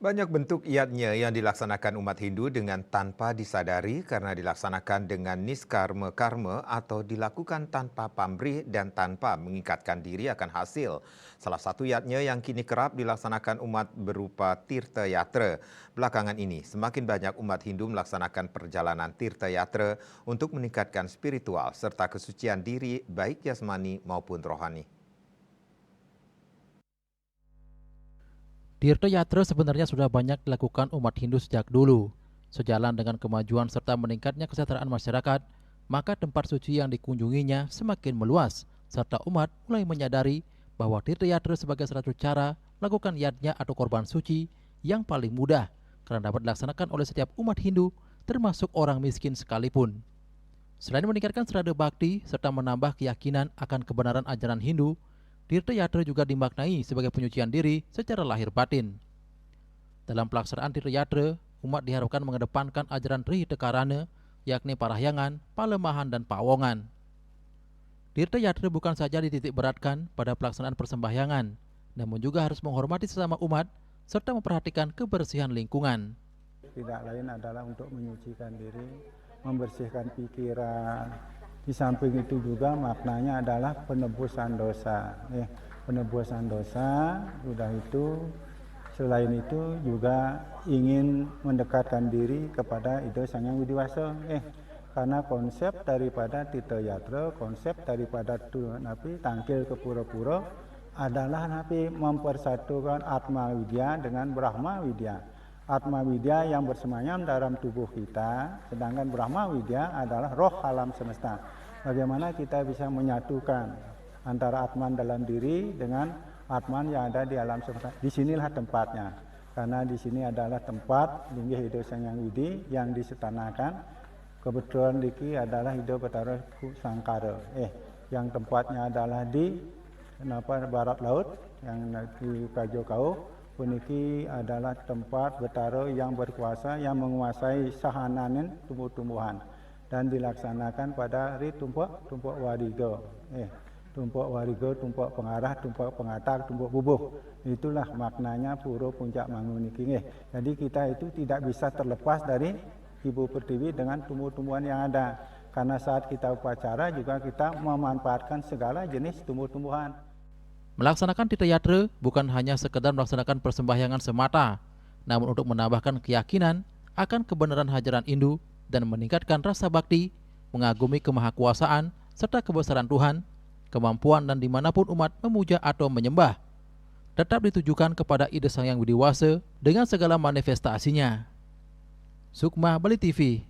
Banyak bentuk yatnya yang dilaksanakan umat Hindu dengan tanpa disadari karena dilaksanakan dengan niskarma-karma atau dilakukan tanpa pamrih dan tanpa mengikatkan diri akan hasil. Salah satu yatnya yang kini kerap dilaksanakan umat berupa tirta yatra. Belakangan ini, semakin banyak umat Hindu melaksanakan perjalanan tirta yatra untuk meningkatkan spiritual serta kesucian diri baik jasmani maupun rohani. Tirta Yatra sebenarnya sudah banyak dilakukan umat Hindu sejak dulu. Sejalan dengan kemajuan serta meningkatnya kesejahteraan masyarakat, maka tempat suci yang dikunjunginya semakin meluas, serta umat mulai menyadari bahwa Tirta Yatra sebagai satu cara melakukan yatnya atau korban suci yang paling mudah, karena dapat dilaksanakan oleh setiap umat Hindu, termasuk orang miskin sekalipun. Selain meningkatkan serada bakti serta menambah keyakinan akan kebenaran ajaran Hindu, Tirta Yatra juga dimaknai sebagai penyucian diri secara lahir batin. Dalam pelaksanaan Tirta Yatra, umat diharapkan mengedepankan ajaran Trihita yakni parahyangan, palemahan, dan pawongan. Tirta Yatra bukan saja dititik beratkan pada pelaksanaan persembahyangan, namun juga harus menghormati sesama umat serta memperhatikan kebersihan lingkungan. Tidak lain adalah untuk menyucikan diri, membersihkan pikiran. Di samping itu juga maknanya adalah penebusan dosa. Penebusan dosa, sudah itu selain itu juga ingin mendekatkan diri kepada Ida Sang Hyang Widi Wasa. Karena konsep daripada Tirta Yatra, konsep daripada napi tangkil ke pura-pura adalah napi mempersatukan Atma Widya dengan Brahma Widya. Atma Widya yang bersemayam dalam tubuh kita, sedangkan Brahma Widya adalah roh alam semesta. Bagaimana kita bisa menyatukan antara Atman dalam diri dengan Atman yang ada di alam semesta. Disinilah tempatnya, karena di sini adalah tempat linggih Ida Sang Hyang Widi yang disetanakan. Kebetulan Diki adalah Ida Bathara Sangkara. Yang tempatnya adalah di barat laut, yang di Prajo Kau. Puniki adalah tempat Bathara yang berkuasa, yang menguasai sahananen tumbuh-tumbuhan dan dilaksanakan pada hari tumpuk wariga. Tumpuk wariga, tumpuk pengarah, tumpuk pengatak, tumpuk bubuh. Itulah maknanya Pura Puncak Mangu niki. Jadi kita itu tidak bisa terlepas dari Ibu Pertiwi dengan tumbuh-tumbuhan yang ada. Karena saat kita upacara juga kita memanfaatkan segala jenis tumbuh-tumbuhan. Melaksanakan Tirta Yatra bukan hanya sekedar melaksanakan persembahyangan semata, namun untuk menambahkan keyakinan akan kebenaran ajaran Hindu dan meningkatkan rasa bakti, mengagumi kemahakuasaan serta kebesaran Tuhan, kemampuan dan dimanapun umat memuja atau menyembah, tetap ditujukan kepada Ida Sang Hyang Widi Wasa dengan segala manifestasinya. Sukma Bali TV.